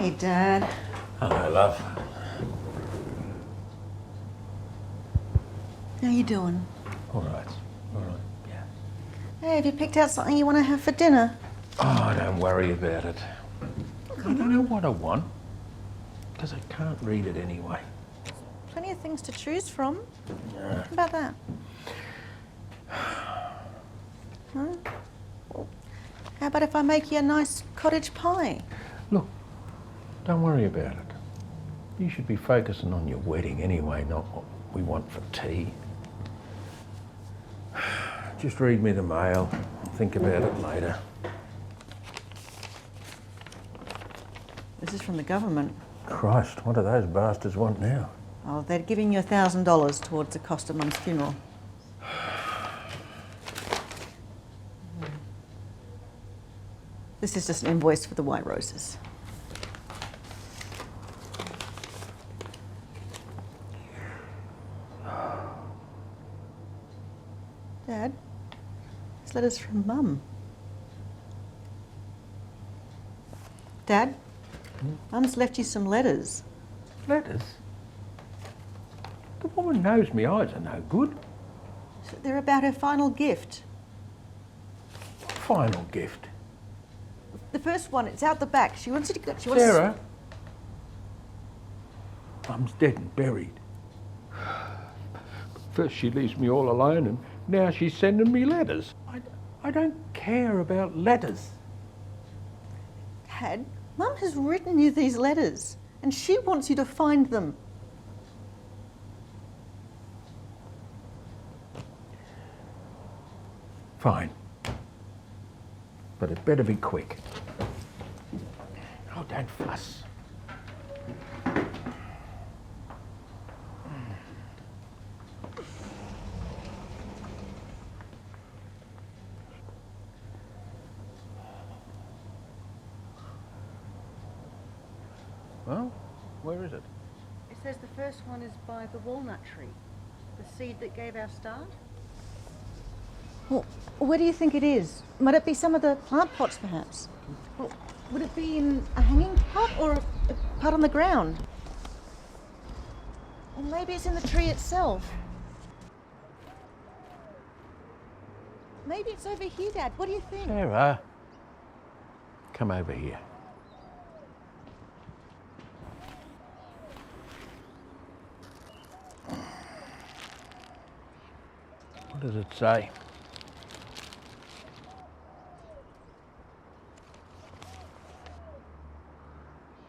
Hey, Dad. Hello, love. How you doing? All right, yeah. Hey, have you picked out something you want to have for dinner? Oh, don't worry about it. I don't know what I want, because I can't read it anyway. Plenty of things to choose from. Yeah. How about that? Huh? How about if I make you a nice cottage pie? Look, don't worry about it. You should be focusing on your wedding anyway, not what we want for tea. Just read me the mail. I'll think about it later. This is from the government. Christ, what do those bastards want now? Oh, they're giving you $1,000 towards the cost of Mum's funeral. This is just an invoice for the white roses. Dad, this letter's from Mum. Dad, Mum's left you some letters. Letters? The woman knows me eyes are no good. They're about her final gift. Final gift. The first one, it's out the back. She wants you to go. Sarah, Mum's dead and buried. First she leaves me all alone and now she's sending me letters. I don't care about letters. Dad, Mum has written you these letters and she wants you to find them. Fine. But it better be quick. Oh, don't fuss. Well, where is it? It says the first one is by the walnut tree, the seed that gave our start. Well, where do you think it is? Might it be some of the plant pots, perhaps? Well, would it be in a hanging pot or a pot on the ground? Or maybe it's in the tree itself. Maybe it's over here, Dad. What do you think? Sarah, come over here. What does it say?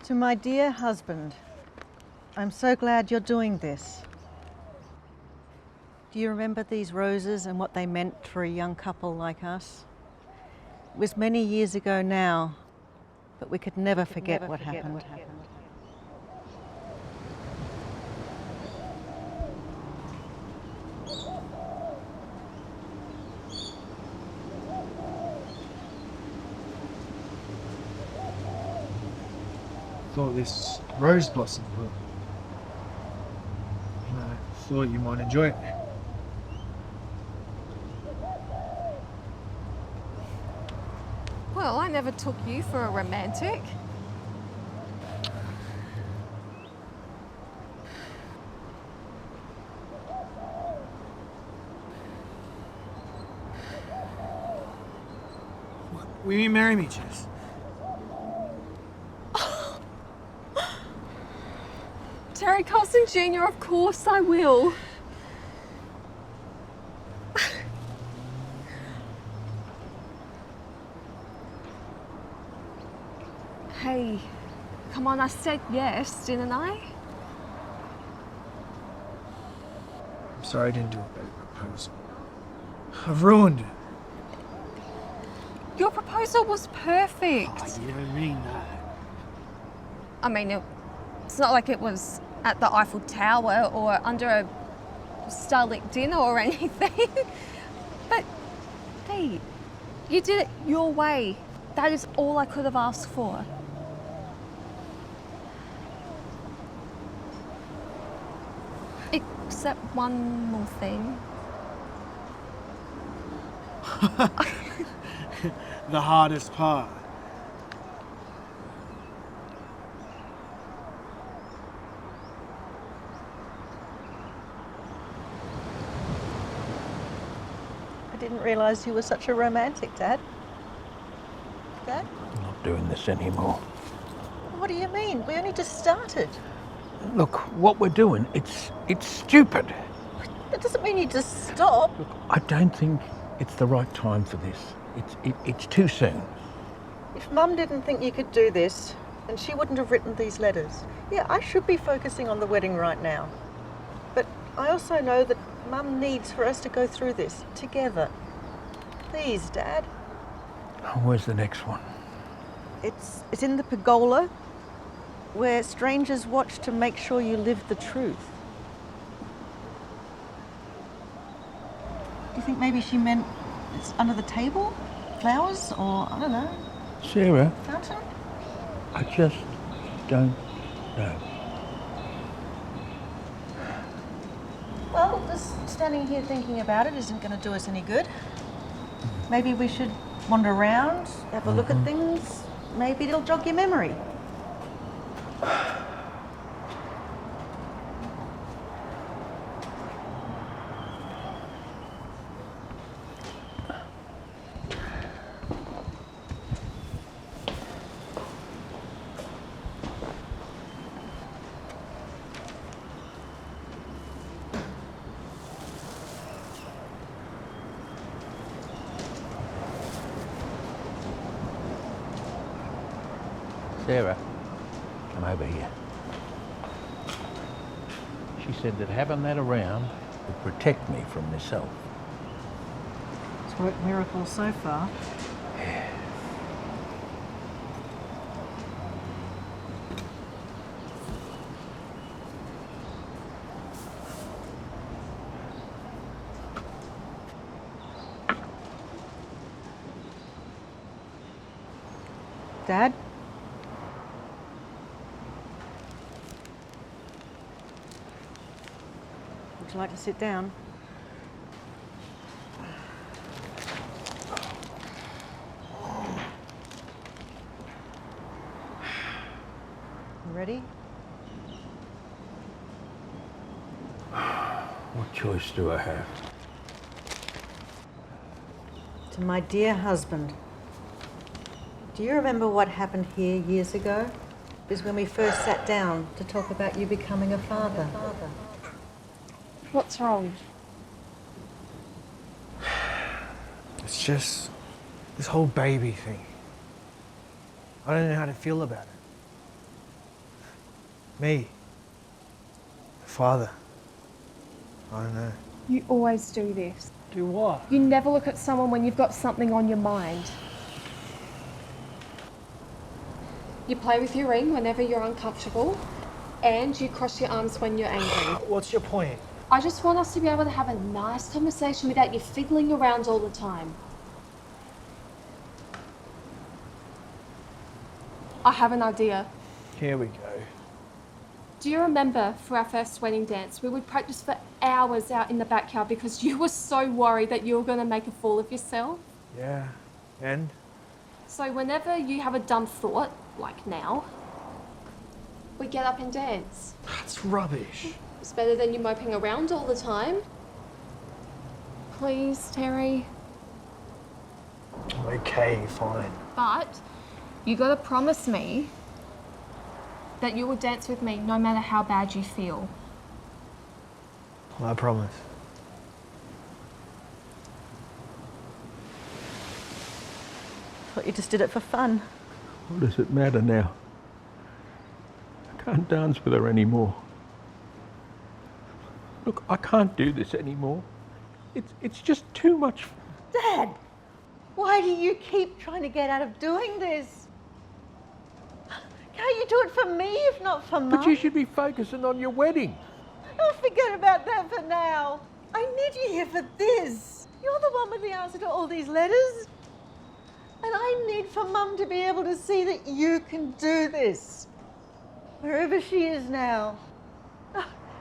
To my dear husband, I'm so glad you're doing this. Do you remember these roses and what they meant for a young couple like us? It was many years ago now, but we could never forget what happened. Thought this rose blossom will. I thought you might enjoy it. Well, I never took you for a romantic. Will you marry me, Jess? Derrick Carson Jr., of course I will. Hey, come on, I said yes, didn't I? I'm sorry I didn't do a better proposal. I've ruined it. Your proposal was perfect. Oh, you don't mean that. I mean, it's not like it was at the Eiffel Tower or under a starlit dinner or anything. But, hey, you did it your way. That is all I could have asked for. Except one more thing. The hardest part. didn't realise you were such a romantic, Dad. Dad? I'm not doing this anymore. What do you mean? We only just started. Look, what we're doing, it's stupid. That doesn't mean you just stop. Look, I don't think it's the right time for this. It's too soon. If Mum didn't think you could do this, then she wouldn't have written these letters. Yeah, I should be focusing on the wedding right now. But I also know that Mum needs for us to go through this together. Please, Dad. Oh, where's the next one? It's in the pergola, where strangers watch to make sure you live the truth. Do you think maybe she meant it's under the table? Flowers? Or, I don't know, Sarah, fountain? I just don't know. Well, just standing here thinking about it isn't going to do us any good. Maybe we should wander around, have a look at things. Maybe it'll jog your memory. Sarah, come over here. She said that having that around would protect me from myself. It's worked miracles so far. Dad? Would you like to sit down? You ready? What choice do I have? To my dear husband. Do you remember what happened here years ago? It was when we first sat down to talk about you becoming a father. What's wrong? It's just this whole baby thing. I don't know how to feel about it. Me, father, I don't know. You always do this. Do what? You never look at someone when you've got something on your mind. You play with your ring whenever you're uncomfortable, and you cross your arms when you're angry. What's your point? I just want us to be able to have a nice conversation without you fiddling around all the time. I have an idea. Here we go. Do you remember for our first wedding dance, we would practice for hours out in the backyard because you were so worried that you were going to make a fool of yourself? Yeah, and? So whenever you have a dumb thought, like now, we get up and dance. That's rubbish. It's better than you moping around all the time. Please, Terry. Okay, fine. But you gotta promise me that you will dance with me no matter how bad you feel. I promise. Thought you just did it for fun. What does it matter now? I can't dance with her anymore. Look, I can't do this anymore. It's just too much. Dad, why do you keep trying to get out of doing this? Can't you do it for me if not for Mum? But you should be focusing on your wedding. Oh, forget about that for now. I need you here for this. You're the one with the answer to all these letters. And I need for Mum to be able to see that you can do this. Wherever she is now.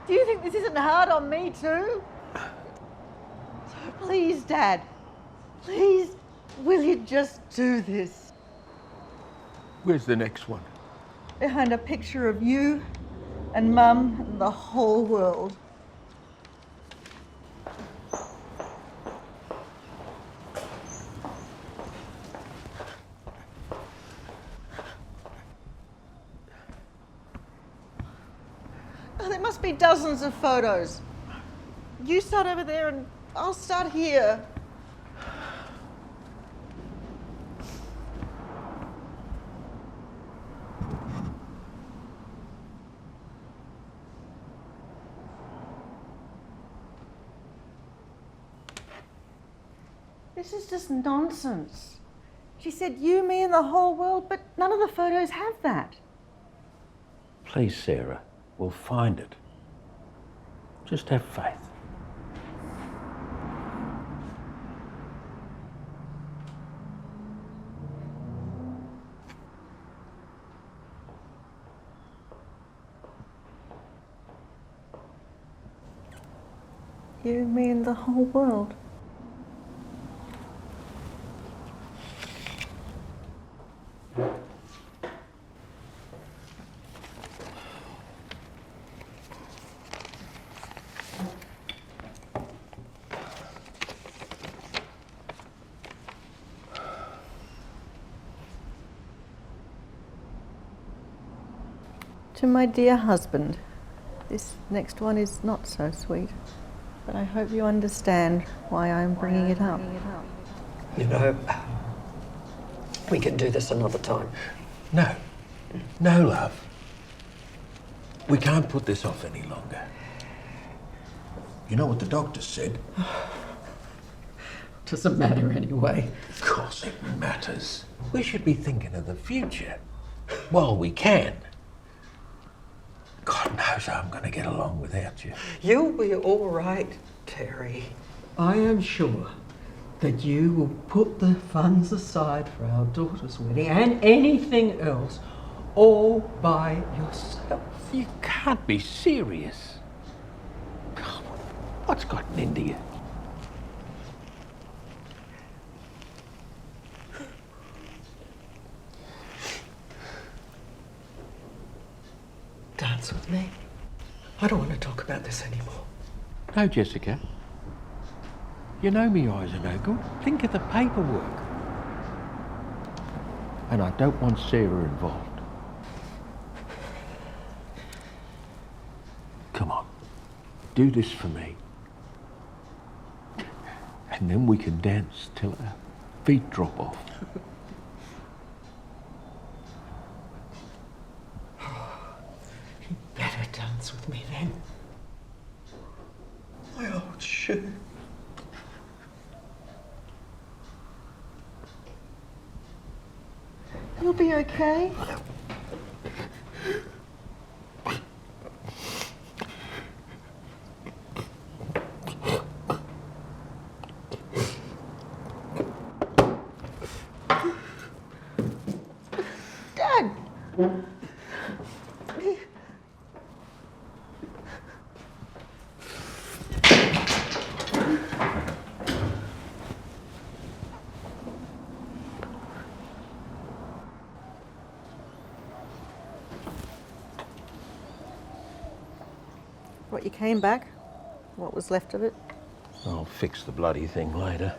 Do you think this isn't hard on me too? So please, Dad, please, will you just do this? Where's the next one? Behind a picture of you and Mum and the whole world. must be dozens of photos. You start over there and I'll start here. This is just nonsense. She said you, me, and the whole world, but none of the photos have that. Please, Sarah, we'll find it. Just have faith. You, me, and the whole world. To my dear husband, this next one is not so sweet, but I hope you understand why I'm bringing it up. You know, we can do this another time. No. No, love. We can't put this off any longer. You know what the doctor said? Doesn't matter anyway. Of course it matters. We should be thinking of the future while we can. God knows how I'm going to get along without you. You'll be all right, Terry. I am sure that you will put the funds aside for our daughter's wedding and anything else all by yourself. You can't be serious. What's gotten into you? Dance with me. I don't want to talk about this anymore. No, Jessica. You know me eyes are no good. Think of the paperwork. And I don't want Sarah involved. Come on. Do this for me. And then we can dance till our feet drop off. You better dance with me then. My old shoe. You'll be okay. Dad! What, you came back? What was left of it? I'll fix the bloody thing later.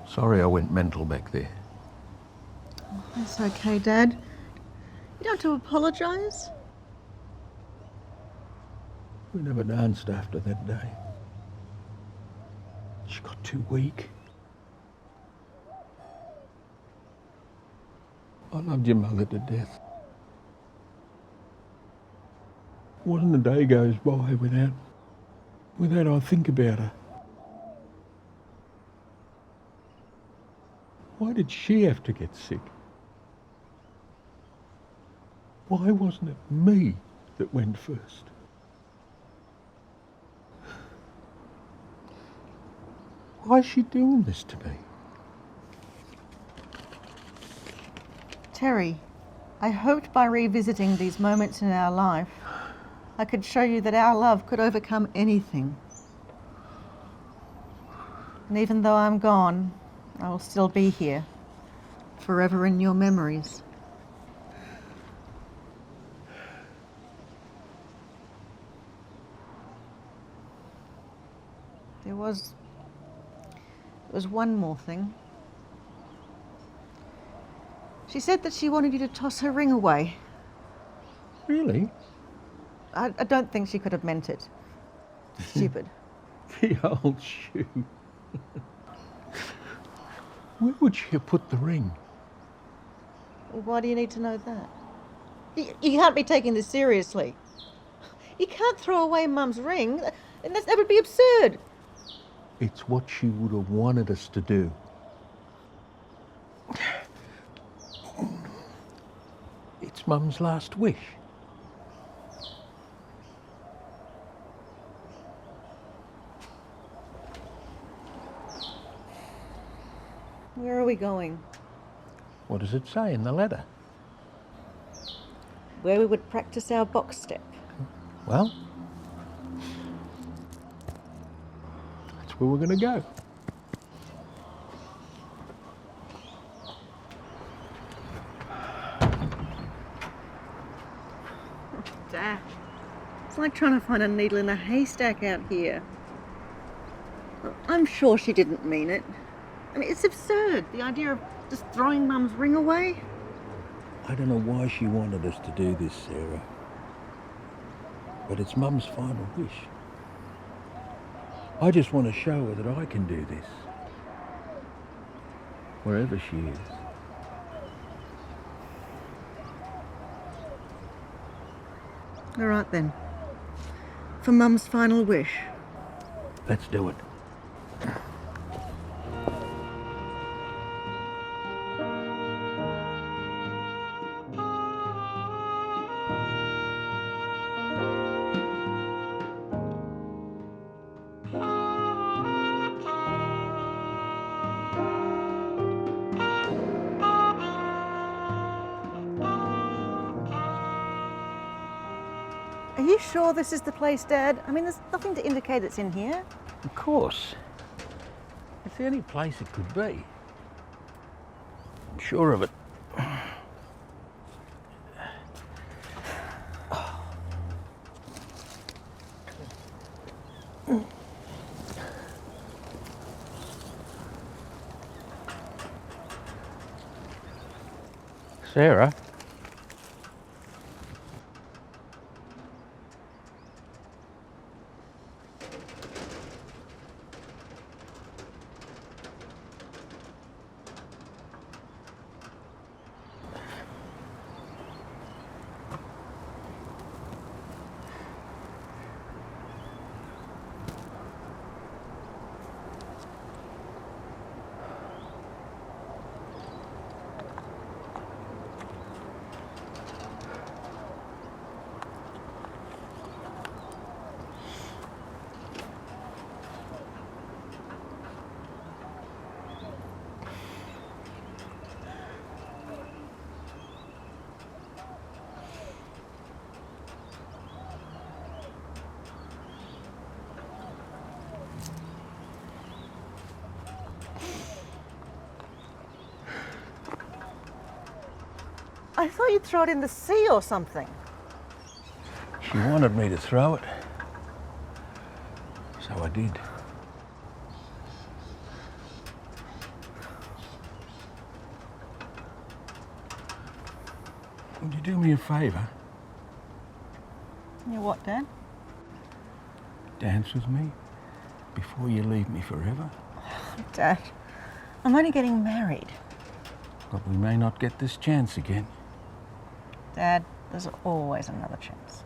Sorry I went mental back there. Oh, that's okay, Dad. You don't have to apologise. We never danced after that day. She got too weak. I loved your mother to death. Wasn't a day goes by without I think about her. Why did she have to get sick? Why wasn't it me that went first? Why is she doing this to me? Terry, I hoped by revisiting these moments in our life, I could show you that our love could overcome anything. And even though I'm gone, I will still be here, forever in your memories. There was one more thing. She said that she wanted you to toss her ring away. Really? I don't think she could have meant it. Stupid. The old shoe. Where would she have put the ring? Why do you need to know that? You can't be taking this seriously. You can't throw away Mum's ring. That would be absurd. It's what she would have wanted us to do. It's Mum's last wish. Where are we going? What does it say in the letter? Where we would practice our box step. Well, that's where we're going to go. Dad, it's like trying to find a needle in a haystack out here. I'm sure she didn't mean it. I mean, it's absurd, the idea of just throwing Mum's ring away. I don't know why she wanted us to do this, Sarah. But it's Mum's final wish. I just want to show her that I can do this. Wherever she is. All right then. For Mum's final wish. Let's do it. Are you sure this is the place, Dad? I mean, there's nothing to indicate it's in here. Of course. It's the only place it could be. I'm sure of it. Sarah? I thought you'd throw it in the sea or something. She wanted me to throw it. So I did. Would you do me a favour? You what, Dad? Dance with me before you leave me forever? Dad, I'm only getting married. But we may not get this chance again. Dad, there's always another chance.